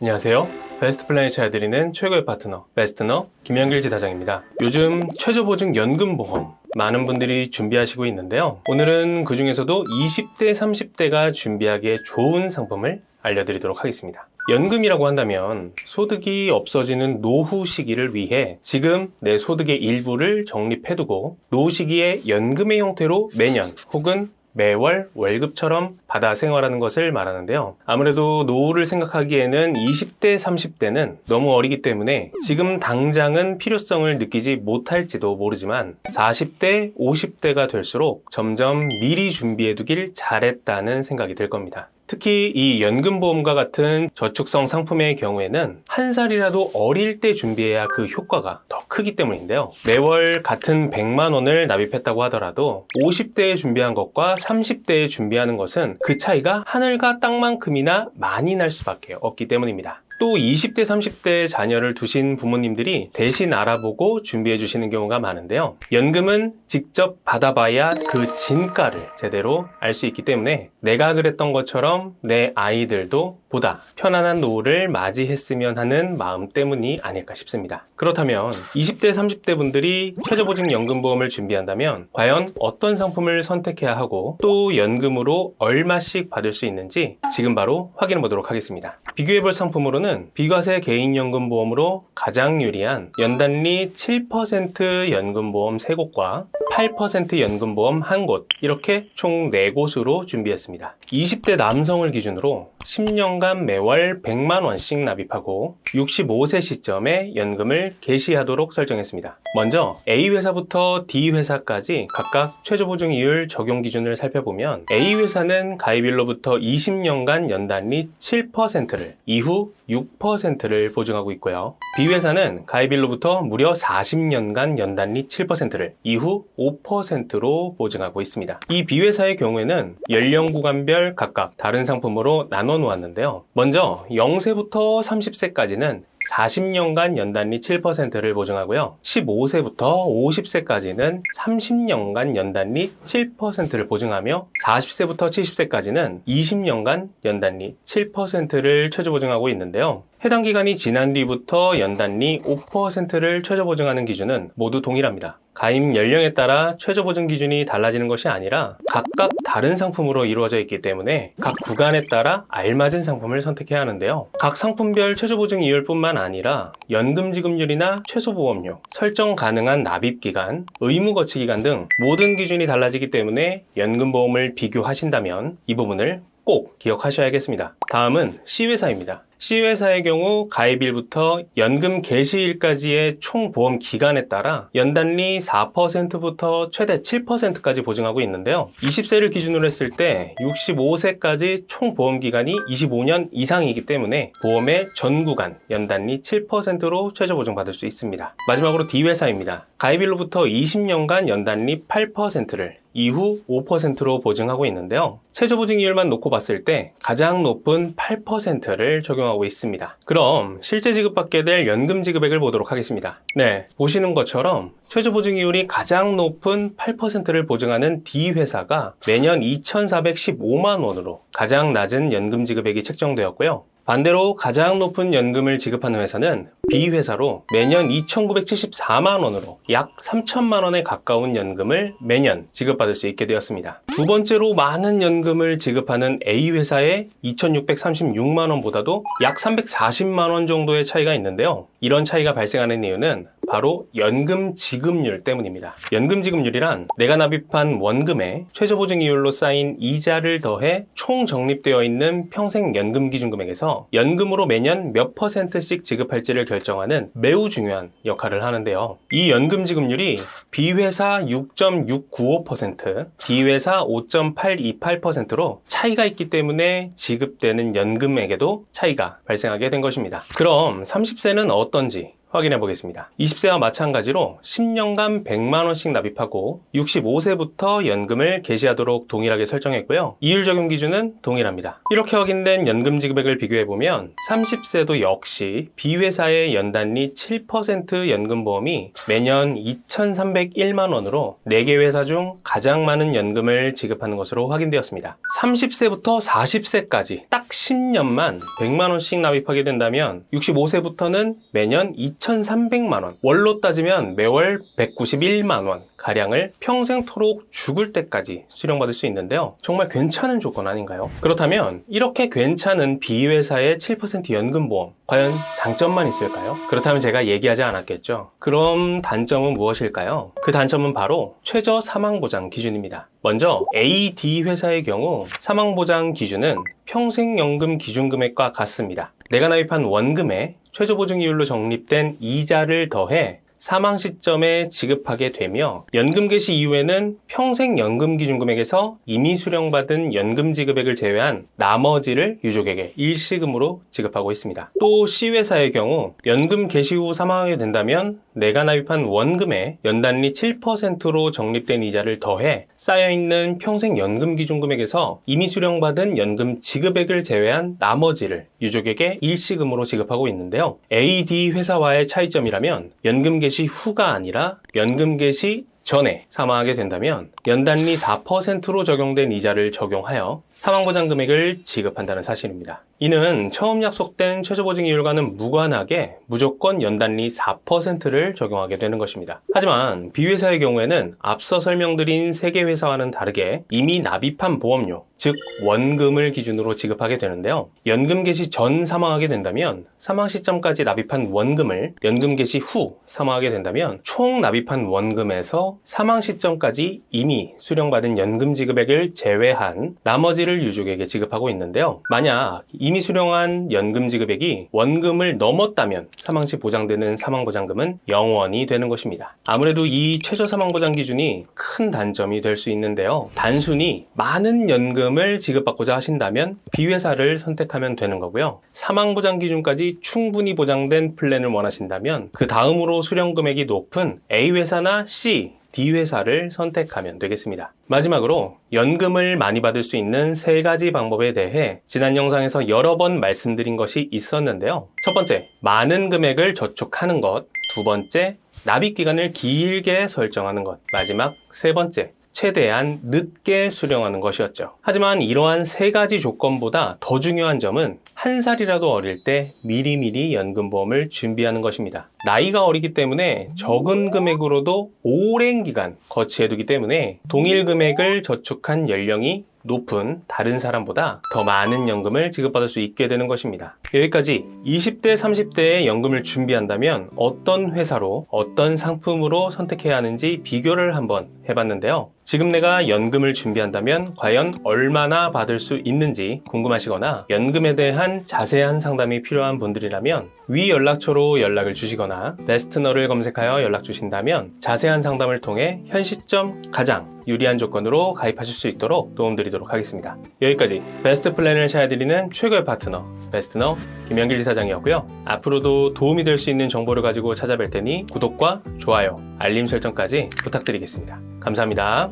안녕하세요. 베스트 플랜이 찾아드리는 최고의 파트너, 베스트너 김영길 지사장입니다. 요즘 최저보증 연금보험 많은 분들이 준비하시고 있는데요. 오늘은 그 중에서도 20대, 30대가 준비하기에 좋은 상품을 알려드리도록 하겠습니다. 연금이라고 한다면 소득이 없어지는 노후 시기를 위해 지금 내 소득의 일부를 적립해두고 노후 시기에 연금의 형태로 매년 혹은 매월 월급처럼 받아 생활하는 것을 말하는데요. 아무래도 노후를 생각하기에는 20대, 30대는 너무 어리기 때문에 지금 당장은 필요성을 느끼지 못할지도 모르지만 40대, 50대가 될수록 점점 미리 준비해두길 잘했다는 생각이 들 겁니다. 특히 이 연금보험과 같은 저축성 상품의 경우에는 한 살이라도 어릴 때 준비해야 그 효과가 더 크기 때문인데요. 매월 같은 100만 원을 납입했다고 하더라도 50대에 준비한 것과 30대에 준비하는 것은 그 차이가 하늘과 땅만큼이나 많이 날 수밖에 없기 때문입니다. 또 20대, 30대 자녀를 두신 부모님들이 대신 알아보고 준비해 주시는 경우가 많은데요. 연금은 직접 받아봐야 그 진가를 제대로 알 수 있기 때문에 내가 그랬던 것처럼 내 아이들도 보다 편안한 노후를 맞이했으면 하는 마음 때문이 아닐까 싶습니다. 그렇다면 20대, 30대 분들이 최저보증 연금보험을 준비한다면 과연 어떤 상품을 선택해야 하고 또 연금으로 얼마씩 받을 수 있는지 지금 바로 확인해 보도록 하겠습니다. 비교해볼 상품으로는 비과세 개인연금보험으로 가장 유리한 연단리 7% 연금보험 3곳과 8% 연금보험 1곳, 이렇게 총 4곳으로 준비했습니다. 20대 남성을 기준으로 10년간 매월 100만 원씩 납입하고 65세 시점에 연금을 개시하도록 설정했습니다. 먼저 A회사부터 D회사까지 각각 최저보증 이율 적용 기준을 살펴보면 A회사는 가입일로부터 20년간 연단리 7%를, 이후 6%를 보증하고 있고요. B회사는 가입일로부터 무려 40년간 연단리 7%를, 이후 5%로 보증하고 있습니다. 이 B회사의 경우에는 연령 구간별 각각 다른 상품으로 나눠 놓았는데요. 먼저 0세부터 30세까지는 40년간 연단리 7%를 보증하고요. 15세부터 50세까지는 30년간 연단리 7%를 보증하며 40세부터 70세까지는 20년간 연단리 7%를 최저보증하고 있는데요. 해당 기간이 지난 뒤부터 연단리 5%를 최저보증하는 기준은 모두 동일합니다. 가입 연령에 따라 최저보증 기준이 달라지는 것이 아니라 각각 다른 상품으로 이루어져 있기 때문에 각 구간에 따라 알맞은 상품을 선택해야 하는데요. 각 상품별 최저보증 이율뿐만 아니라 연금지급률이나 최소보험료, 설정 가능한 납입기간, 의무거치기간 등 모든 기준이 달라지기 때문에 연금보험을 비교하신다면 이 부분을 꼭 기억하셔야겠습니다. 다음은 C회사입니다. C회사의 경우 가입일부터 연금 개시일까지의 총 보험 기간에 따라 연단리 4%부터 최대 7%까지 보증하고 있는데요. 20세를 기준으로 했을 때 65세까지 총 보험 기간이 25년 이상이기 때문에 보험의 전 구간 연단리 7%로 최저 보증 받을 수 있습니다. 마지막으로 D회사입니다. 가입일로부터 20년간 연단리 8%를, 이후 5%로 보증하고 있는데요. 최저보증 이율만 놓고 봤을 때 가장 높은 8%를 적용하고 있습니다. 그럼 실제 지급받게 될 연금 지급액을 보도록 하겠습니다. 네, 보시는 것처럼 최저보증 이율이 가장 높은 8%를 보증하는 D회사가 매년 2,415만 원으로 가장 낮은 연금 지급액이 책정되었고요. 반대로 가장 높은 연금을 지급하는 회사는 B회사로 매년 2,974만 원으로 약 3천만 원에 가까운 연금을 매년 지급받을 수 있게 되었습니다. 두 번째로 많은 연금을 지급하는 A회사의 2,636만 원보다도 약 340만 원 정도의 차이가 있는데요. 이런 차이가 발생하는 이유는 바로 연금 지급률 때문입니다. 연금 지급률이란 내가 납입한 원금에 최저보증 이율로 쌓인 이자를 더해 총 적립되어 있는 평생 연금 기준 금액에서 연금으로 매년 몇 %씩 지급할지를 결정하는 매우 중요한 역할을 하는데요. 이 연금 지급률이 B회사 6.695%, D회사 5.828%로 차이가 있기 때문에 지급되는 연금액에도 차이가 발생하게 된 것입니다. 그럼 30세는 어떤지 확인해 보겠습니다. 20세와 마찬가지로 10년간 100만 원씩 납입하고 65세부터 연금을 개시하도록 동일하게 설정했고요. 이율 적용 기준은 동일합니다. 이렇게 확인된 연금 지급액을 비교해 보면 30세도 역시 B회사의 연단리 7% 연금보험이 매년 2,301만 원으로 4개 회사 중 가장 많은 연금을 지급하는 것으로 확인되었습니다. 30세부터 40세까지 딱 10년만 100만 원씩 납입하게 된다면 65세부터는 매년 2,300만 원, 월로 따지면 매월 191만 원 가량을 평생토록 죽을 때까지 수령받을 수 있는데요. 정말 괜찮은 조건 아닌가요? 그렇다면 이렇게 괜찮은 B회사의 7% 연금보험, 과연 장점만 있을까요? 그렇다면 제가 얘기하지 않았겠죠. 그럼 단점은 무엇일까요? 그 단점은 바로 최저 사망보장 기준입니다. 먼저 A, D 회사의 경우 사망보장 기준은 평생연금 기준금액과 같습니다. 내가 납입한 원금에 최저보증이율로 적립된 이자를 더해 사망 시점에 지급하게 되며 연금 개시 이후에는 평생 연금 기준금액에서 이미 수령받은 연금 지급액을 제외한 나머지를 유족에게 일시금으로 지급하고 있습니다. 또 C회사의 경우 연금 개시 후 사망하게 된다면 내가 납입한 원금에 연단리 7%로 적립된 이자를 더해 쌓여있는 평생 연금 기준금액에서 이미 수령받은 연금 지급액을 제외한 나머지를 유족에게 일시금으로 지급하고 있는데요. A, D 회사와의 차이점이라면 연금 개시 후가 아니라 연금 개시 전에 사망하게 된다면 연단리 4%로 적용된 이자를 적용하여 사망보장 금액을 지급한다는 사실입니다. 이는 처음 약속된 최저보증이율과는 무관하게 무조건 연단리 4%를 적용하게 되는 것입니다. 하지만 B회사의 경우에는 앞서 설명드린 3개 회사와는 다르게 이미 납입한 보험료, 즉 원금을 기준으로 지급하게 되는데요. 연금 개시 전 사망하게 된다면 사망 시점까지 납입한 원금을 연금 개시 후 사망하게 된다면 총 납입한 원금에서 사망 시점까지 이미 수령받은 연금 지급액을 제외한 나머지를 유족에게 지급하고 있는데요. 만약 이미 수령한 연금 지급액이 원금을 넘었다면 사망 시 보장되는 사망보장금은 0원이 되는 것입니다. 아무래도 이 최저 사망보장 기준이 큰 단점이 될 수 있는데요. 단순히 많은 연금을 지급받고자 하신다면 B회사를 선택하면 되는 거고요. 사망보장 기준까지 충분히 보장된 플랜을 원하신다면 그 다음으로 수령금액이 높은 A회사나 C, D회사를 선택하면 되겠습니다. 마지막으로 연금을 많이 받을 수 있는 3가지 방법에 대해 지난 영상에서 여러 번 말씀드린 것이 있었는데요. 첫 번째, 많은 금액을 저축하는 것. 두 번째, 납입기간을 길게 설정하는 것. 마지막 세 번째, 최대한 늦게 수령하는 것이었죠. 하지만 이러한 3가지 조건보다 더 중요한 점은 1살이라도 어릴 때 미리미리 연금보험을 준비하는 것입니다. 나이가 어리기 때문에 적은 금액으로도 오랜 기간 거치해두기 때문에 동일 금액을 저축한 연령이 높은 다른 사람보다 더 많은 연금을 지급받을 수 있게 되는 것입니다. 여기까지 20대, 30대에 연금을 준비한다면 어떤 회사로 어떤 상품으로 선택해야 하는지 비교를 한번 해봤는데요. 지금 내가 연금을 준비한다면 과연 얼마나 받을 수 있는지 궁금하시거나 연금에 대한 자세한 상담이 필요한 분들이라면 위 연락처로 연락을 주시거나 베스트너를 검색하여 연락 주신다면 자세한 상담을 통해 현 시점 가장 유리한 조건으로 가입하실 수 있도록 도움드리도록 하겠습니다. 여기까지 베스트 플랜을 찾아드리는 최고의 파트너 베스트너 김영길 지사장이었고요. 앞으로도 도움이 될 수 있는 정보를 가지고 찾아뵐 테니 구독과 좋아요, 알림 설정까지 부탁드리겠습니다. 감사합니다.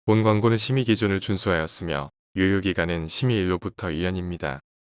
본 광고는 심의 기준을 준수하였으며 유효기간은 심의 일로부터 1년입니다.